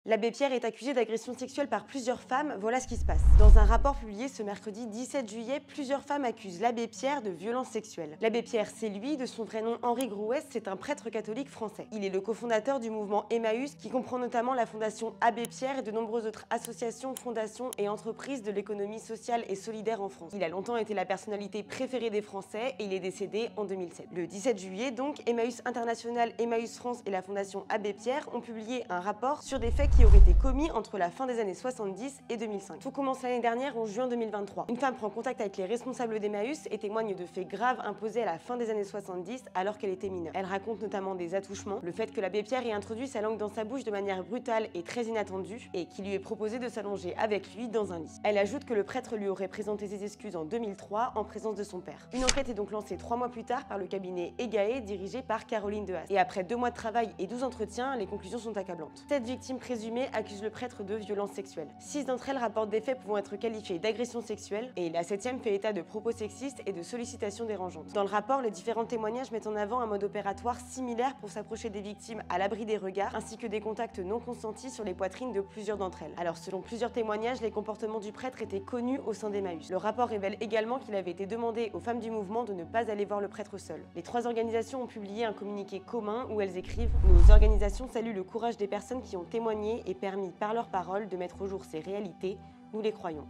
L'abbé Pierre est accusé d'agression sexuelle par plusieurs femmes, voilà ce qui se passe. Dans un rapport publié ce mercredi 17 juillet, plusieurs femmes accusent l'abbé Pierre de violences sexuelles. L'abbé Pierre, c'est lui, de son vrai nom Henri Grouès, c'est un prêtre catholique français. Il est le cofondateur du mouvement Emmaüs, qui comprend notamment la fondation Abbé Pierre et de nombreuses autres associations, fondations et entreprises de l'économie sociale et solidaire en France. Il a longtemps été la personnalité préférée des Français et il est décédé en 2007. Le 17 juillet donc, Emmaüs International, Emmaüs France et la fondation Abbé Pierre ont publié un rapport sur des faits qui auraient été commis entre la fin des années 70 et 2005. Tout commence l'année dernière en juin 2023. Une femme prend contact avec les responsables d'Emmaüs et témoigne de faits graves imposés à la fin des années 70 alors qu'elle était mineure. Elle raconte notamment des attouchements, le fait que l'abbé Pierre ait introduit sa langue dans sa bouche de manière brutale et très inattendue et qu'il lui ait proposé de s'allonger avec lui dans un lit. Elle ajoute que le prêtre lui aurait présenté ses excuses en 2003 en présence de son père. Une enquête est donc lancée 3 mois plus tard par le cabinet EGAE dirigé par Caroline Dehaze. Et après 2 mois de travail et 12 entretiens, les conclusions sont accablantes. 7 victimes présumées accuse le prêtre de violences sexuelles. 6 d'entre elles rapportent des faits pouvant être qualifiés d'agression sexuelle et la 7e fait état de propos sexistes et de sollicitations dérangeantes. Dans le rapport, les différents témoignages mettent en avant un mode opératoire similaire pour s'approcher des victimes à l'abri des regards ainsi que des contacts non consentis sur les poitrines de plusieurs d'entre elles. Alors selon plusieurs témoignages, les comportements du prêtre étaient connus au sein d'Emmaüs. Le rapport révèle également qu'il avait été demandé aux femmes du mouvement de ne pas aller voir le prêtre seul. Les 3 organisations ont publié un communiqué commun où elles écrivent « Nos organisations saluent le courage des personnes qui ont témoigné et permis par leurs paroles de mettre au jour ces réalités, nous les croyons. »